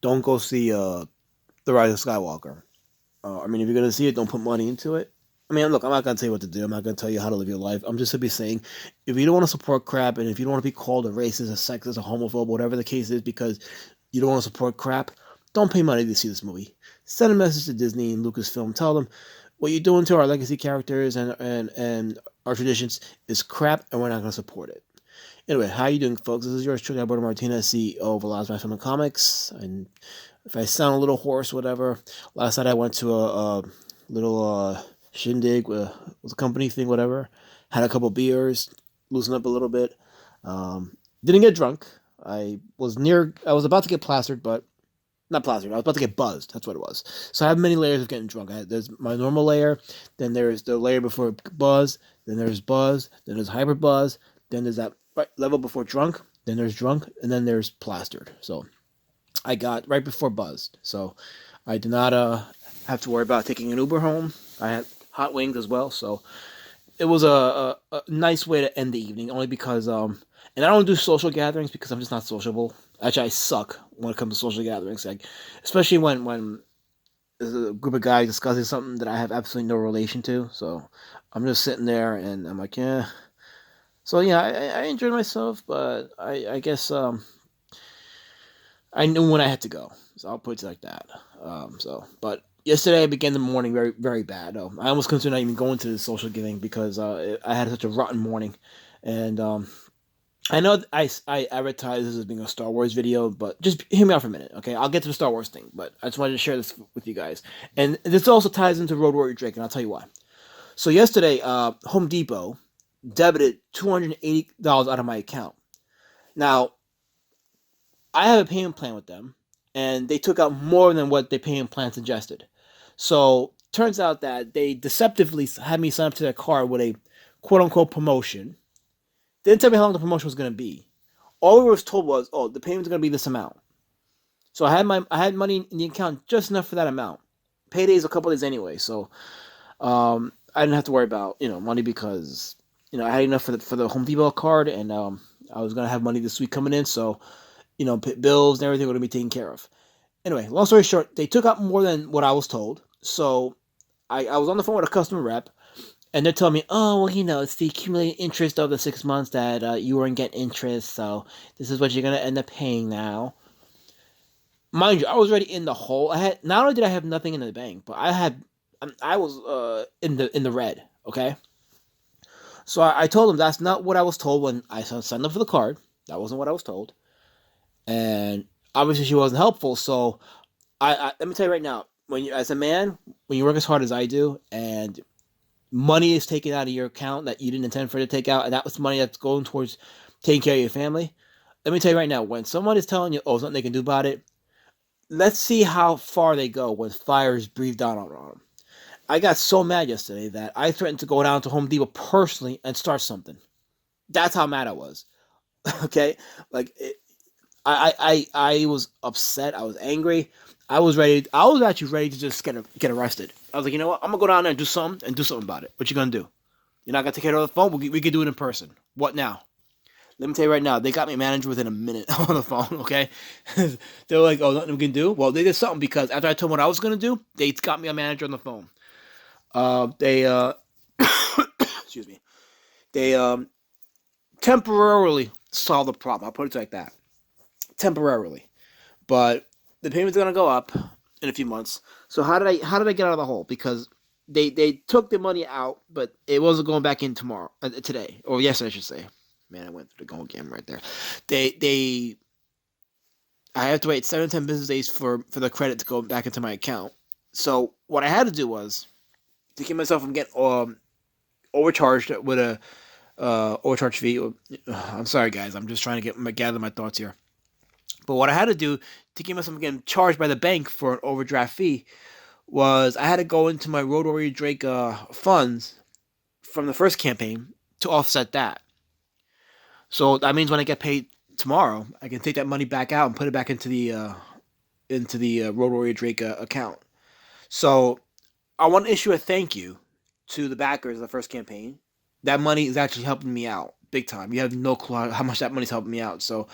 don't go see the Rise of Skywalker. I mean, if you're gonna see it, don't put money into it. I mean, look, I'm not gonna tell you what to do. I'm not gonna tell you how to live your life. I'm just simply saying, if you don't want to support crap, and if you don't want to be called a racist, a sexist, a homophobe, whatever the case is, because you don't want to support crap, don't pay money to see this movie. Send a message to Disney and Lucasfilm. Tell them what you're doing to our legacy characters and our traditions is crap, and we're not gonna support it. Anyway, how you doing, folks? This is yours truly, Alberto Martinez, CEO of Velozman Film and Comics. And if I sound a little hoarse, whatever, last night I went to a little shindig with a company thing, whatever. Had a couple beers, loosened up a little bit. Didn't get drunk. I was about to get plastered, but not plastered. I was about to get buzzed. That's what it was. So I have many layers of getting drunk. There's my normal layer, then there's the layer before buzz, then there's hyper buzz, then there's that level before drunk, then there's drunk, and then there's plastered. So I got right before buzzed. So I did not have to worry about taking an Uber home. I had hot wings as well, so it was a nice way to end the evening. Only because and I don't do social gatherings because I'm just not sociable. Actually, I suck when it comes to social gatherings. Like, especially when there's a group of guys discussing something that I have absolutely no relation to. So I'm just sitting there and I'm like, yeah. So yeah, I enjoyed myself, but I guess I knew when I had to go. So I'll put it like that. But yesterday I began the morning very, very bad. I almost considered not even going to the social giving because I had such a rotten morning. And I know I advertise this as being a Star Wars video, but just hear me out for a minute, okay? I'll get to the Star Wars thing, but I just wanted to share this with you guys. And this also ties into Road Warrior Drake, and I'll tell you why. So yesterday, Home Depot debited $280 out of my account. Now, I have a payment plan with them, and they took out more than what the payment plan suggested. So turns out that they deceptively had me sign up to their card with a quote unquote promotion. They didn't tell me how long the promotion was going to be. All we were told was, oh, the payment's going to be this amount. So I had money in the account just enough for that amount. Payday's a couple days anyway, so I didn't have to worry about money because I had enough for the Home Depot card, and I was gonna have money this week coming in, so bills and everything were gonna be taken care of. Anyway, long story short, they took out more than what I was told. So I was on the phone with a customer rep, and they're telling me, oh, well, it's the accumulated interest of the 6 months that you weren't getting interest, so this is what you're gonna end up paying now. Mind you, I was already in the hole. I had not only did I have nothing in the bank, but I was in the red. Okay, so I told them that's not what I was told when I signed up for the card. That wasn't what I was told, and obviously she wasn't helpful. So let me tell you right now, as a man, when you work as hard as I do, and money is taken out of your account that you didn't intend for it to take out, and that was money that's going towards taking care of your family. Let me tell you right now, when someone is telling you, "Oh, there's nothing they can do about it," let's see how far they go when fire is breathed down on them. I got so mad yesterday that I threatened to go down to Home Depot personally and start something. That's how mad I was. Okay, like I was upset. I was angry. I was ready. I was actually ready to just get arrested. I was like, you know what? I'm gonna go down there and do something about it. What you gonna do? You're not gonna take care of the phone. We can do it in person. What now? Let me tell you right now, they got me manager within a minute on the phone, okay? They were like, oh, nothing we can do? Well, they did something because after I told them what I was going to do, they got me a manager on the phone. They, excuse me, they temporarily solved the problem. I'll put it like that. Temporarily. But the payment's going to go up in a few months. So how did I get out of the hole? Because they took the money out, but it wasn't going back in today, or yesterday, I should say. Man, I went through the goal game right there. They I have to wait 7 to 10 business days for the credit to go back into my account. So what I had to do was to keep myself from getting overcharged with a overcharge fee. I'm sorry, guys. I'm just trying to gather my thoughts here. But what I had to do to keep myself from getting charged by the bank for an overdraft fee was I had to go into my Road Warrior Drake funds from the first campaign to offset that. So that means when I get paid tomorrow, I can take that money back out and put it back into the Road Warrior Drake account. So I want to issue a thank you to the backers of the first campaign. That money is actually helping me out big time. You have no clue how much that money's helping me out. So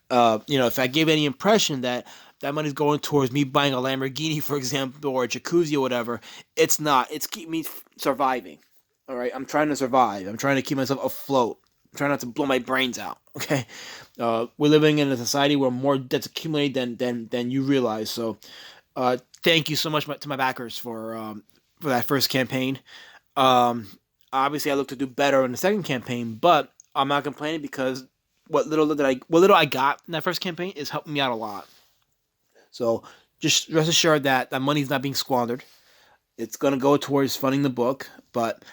If I gave any impression that that money's going towards me buying a Lamborghini, for example, or a jacuzzi or whatever, it's not. It's keep me surviving. All right, I'm trying to survive. I'm trying to keep myself afloat. I'm trying not to blow my brains out. Okay, we're living in a society where more debt's accumulated than you realize. So, thank you so much to my backers for that first campaign. Um, Obviously, I look to do better in the second campaign, but I'm not complaining because what little I got in that first campaign is helping me out a lot. So just rest assured that that money's not being squandered. It's gonna go towards funding the book, but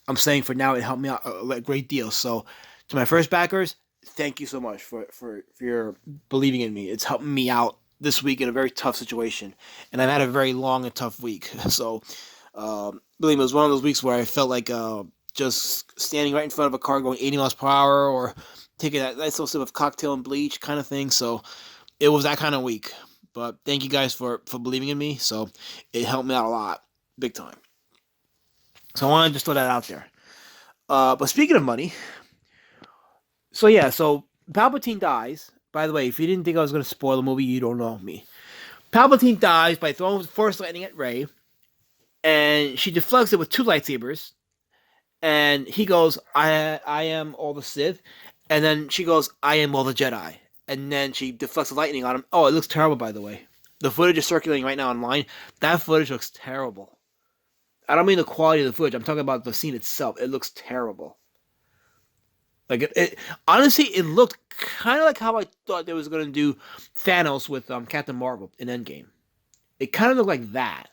I'm saying for now it helped me out a great deal. So to my first backers, thank you so much for your believing in me. It's helping me out this week in a very tough situation, and I've had a very long and tough week. So believe me, it was one of those weeks where I felt like just standing right in front of a car going 80 miles per hour or taking that nice little sip of cocktail and bleach kind of thing. So it was that kind of week. But thank you guys for believing in me. So it helped me out a lot, big time. So I want to just throw that out there. But speaking of money, so yeah, so Palpatine dies. By the way, if you didn't think I was going to spoil the movie, you don't know me. Palpatine dies by throwing Force Lightning at Rey, and she deflects it with two lightsabers. And he goes, I am all the Sith. And then she goes, I am all the Jedi. And then she deflects the lightning on him. Oh, it looks terrible, by the way. The footage is circulating right now online. That footage looks terrible. I don't mean the quality of the footage. I'm talking about the scene itself. It looks terrible. Like honestly, it looked kind of like how I thought they was going to do Thanos with Captain Marvel in Endgame. It kind of looked like that.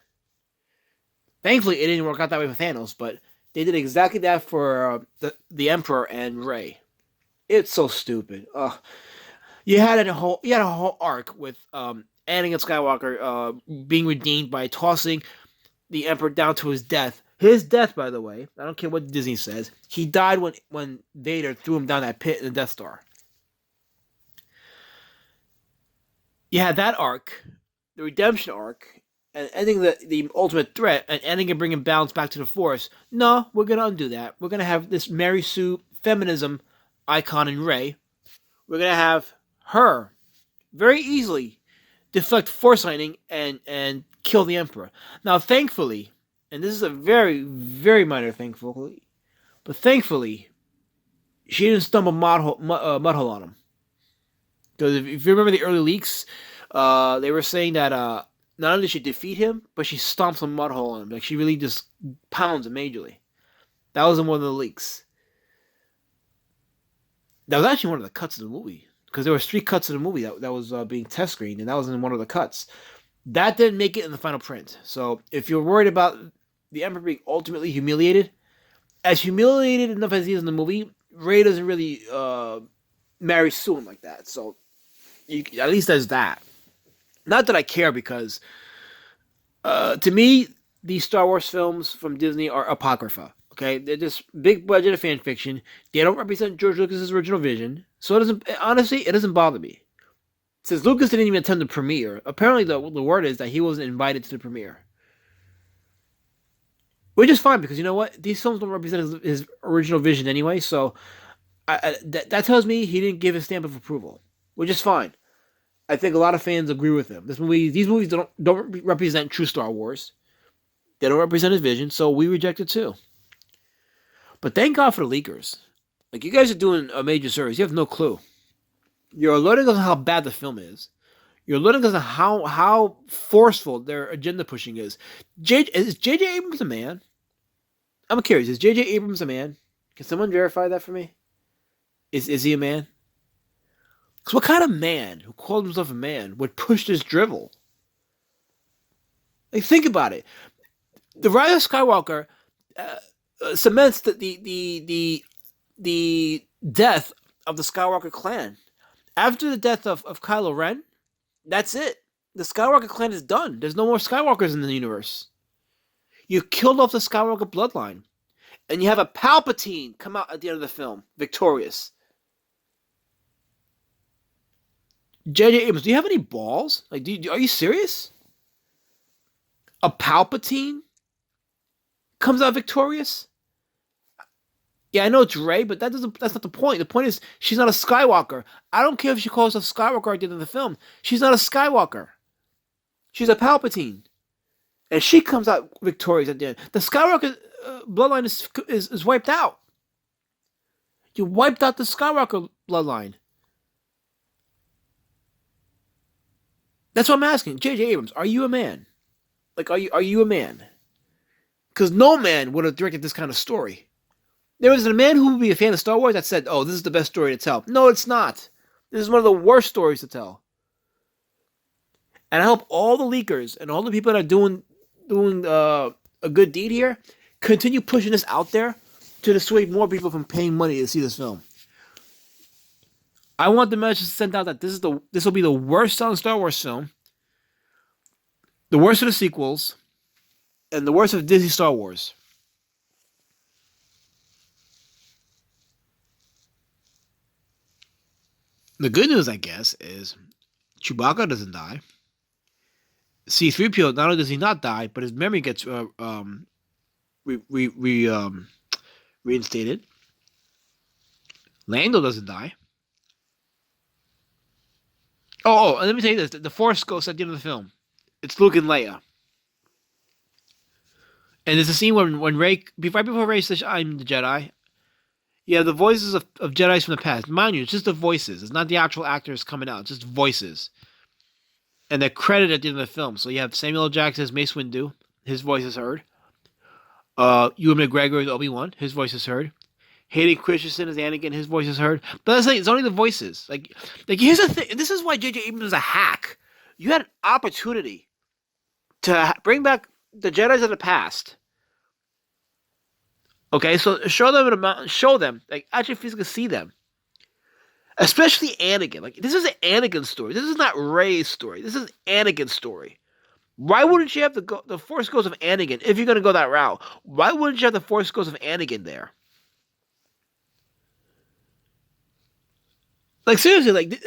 Thankfully, it didn't work out that way with Thanos, but they did exactly that for the Emperor and Rey. It's so stupid. You had a whole arc with Anakin Skywalker being redeemed by tossing the Emperor down to his death. His death, by the way, I don't care what Disney says. He died when Vader threw him down that pit in the Death Star. You had that arc, the redemption arc, and ending the ultimate threat, and ending and bringing balance back to the Force. No, we're gonna undo that. We're gonna have this Mary Sue feminism icon in Rey. We're gonna have her very easily deflect Force lightning and kill the Emperor. Now, thankfully, and this is a very, very minor thankfully, but thankfully, she didn't stumble mud hole on him. Because if you remember the early leaks, they were saying that not only did she defeat him, but she stomps a mud hole on him. Like, she really just pounds him majorly. That was in one of the leaks. That was actually one of the cuts of the movie. Because there was 3 cuts of the movie that was being test screened, and that was in one of the cuts. That didn't make it in the final print. So if you're worried about the Emperor being ultimately humiliated, as humiliated enough as he is in the movie, Rey doesn't really marry Sue him like that. So at least there's that. Not that I care, because to me, these Star Wars films from Disney are apocrypha. Okay, they're just big budget of fan fiction. They don't represent George Lucas's original vision, so it doesn't bother me. Since Lucas didn't even attend the premiere, apparently the word is that he wasn't invited to the premiere, which is fine, because you know what, these films don't represent his original vision anyway. So that tells me he didn't give his stamp of approval, which is fine. I think a lot of fans agree with him. These movies don't represent true Star Wars. They don't represent his vision, so we reject it too. But thank God for the leakers. Like, you guys are doing a major service. You have no clue. You're alerting us on how bad the film is. You're alerting us on how forceful their agenda pushing is. Is J.J. Abrams a man? I'm curious. Is J.J. Abrams a man? Can someone verify that for me? Is he a man? Because what kind of man who called himself a man would push this drivel? Like, think about it. The Rise of Skywalker cements the death of the Skywalker clan. After the death of Kylo Ren, that's it. The Skywalker clan is done. There's no more Skywalkers in the universe. You killed off the Skywalker bloodline. And you have a Palpatine come out at the end of the film, victorious. J.J. Abrams, do you have any balls? Like, are you serious? A Palpatine comes out victorious? Yeah, I know it's Rey, but that's not the point. The point is she's not a Skywalker. I don't care if she calls herself Skywalker at the end of the film. She's not a Skywalker. She's a Palpatine. And she comes out victorious at the end. The Skywalker bloodline is wiped out. You wiped out the Skywalker bloodline. That's what I'm asking. J.J. Abrams, are you a man? Like, are you a man? Because no man would have directed this kind of story. There was a man who would be a fan of Star Wars that said, "Oh, this is the best story to tell." No, it's not. This is one of the worst stories to tell. And I hope all the leakers and all the people that are doing a good deed here continue pushing this out there to dissuade more people from paying money to see this film. I want the message sent out that this will be the worst selling Star Wars film, the worst of the sequels, and the worst of Disney Star Wars. The good news, I guess, is Chewbacca doesn't die. C-3PO, not only does he not die, but his memory gets reinstated. Lando doesn't die. And let me tell you this: the Force Ghost at the end of the film, it's Luke and Leia, and there's a scene when Rey, right before Rey says, "I'm the Jedi." Yeah, the voices of Jedi's from the past. Mind you, it's just the voices. It's not the actual actors coming out. It's just voices. And they're credited at the end of the film. So you have Samuel L. Jackson as Mace Windu. His voice is heard. Ewan McGregor as Obi-Wan. His voice is heard. Hayden Christensen as Anakin. His voice is heard. But that's like, it's only the voices. Like here's the thing. This is why J.J. Abrams is a hack. You had an opportunity to bring back the Jedi's of the past. Okay, so show them, like, actually physically see them. Especially Anakin. Like, this is an Anakin story. This is not Rey's story. This is Anakin's story. Why wouldn't you have the Force Ghost of Anakin if you're going to go that route? Why wouldn't you have the Force Ghost of Anakin there? Like, seriously, like,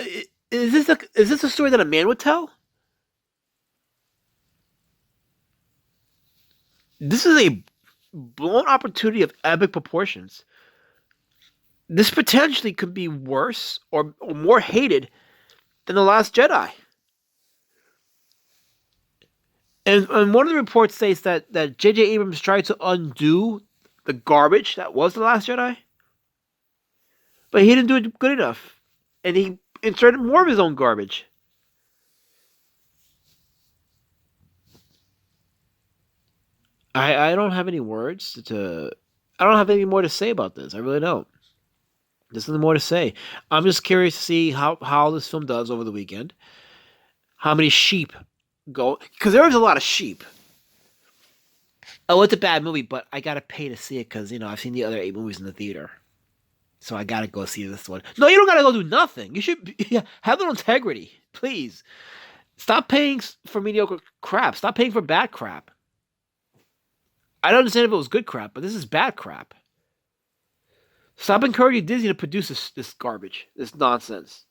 is this a story that a man would tell? This is a blown opportunity of epic proportions. This potentially could be worse or more hated than The Last Jedi. And one of the reports states that J.J. Abrams tried to undo the garbage that was The Last Jedi, but he didn't do it good enough, and he inserted more of his own garbage. I don't have any words to. I don't have any more to say about this. I really don't. There's nothing more to say. I'm just curious to see how this film does over the weekend. How many sheep go? Because there was a lot of sheep. Oh, it's a bad movie, but I gotta pay to see it because I've seen the other 8 movies in the theater, so I gotta go see this one. No, you don't gotta go do nothing. You should have a little integrity, please. Stop paying for mediocre crap. Stop paying for bad crap. I don't understand if it was good crap, but this is bad crap. Stop encouraging Disney to produce this garbage, this nonsense.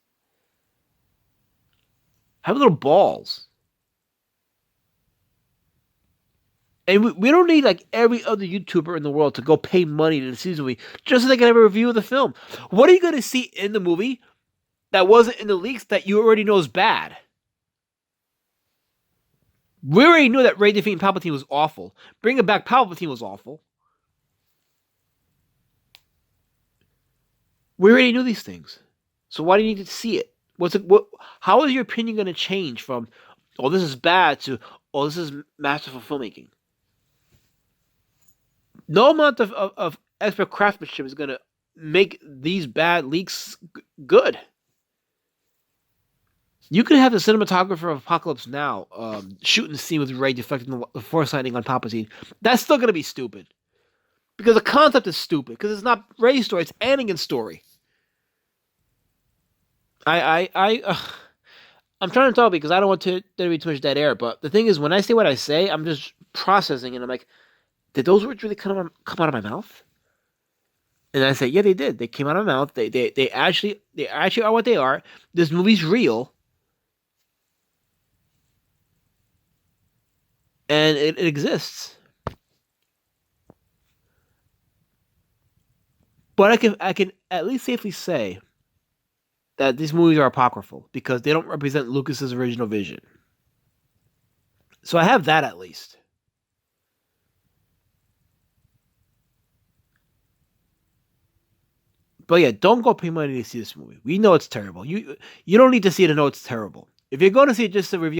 Have a little balls. And we don't need like every other YouTuber in the world to go pay money to see this movie just so they can have a review of the film. What are you going to see in the movie that wasn't in the leaks that you already know is bad? We already knew that Rey defeating Palpatine was awful. Bringing back Palpatine was awful. We already knew these things. So why do you need to see it? How is your opinion going to change from, oh, this is bad to, oh, this is masterful filmmaking? No amount of expert craftsmanship is going to make these bad leaks good. You could have the cinematographer of Apocalypse Now shooting the scene with Rey deflecting the Force lightning on Palpatine. That's still going to be stupid. Because the concept is stupid. Because it's not Rey's story, it's Anakin's story. I'm trying to talk because I don't want there to be too much dead air. But the thing is, when I say what I say, I'm just processing, and I'm like, did those words really come out of my mouth? And I say, yeah, they did. They came out of my mouth. They actually are what they are. This movie's real, and it exists. But I can at least safely say that these movies are apocryphal because they don't represent Lucas's original vision. So I have that at least. But yeah, don't go pay money to see this movie. We know it's terrible. You don't need to see it to know it's terrible. If you're going to see it just to review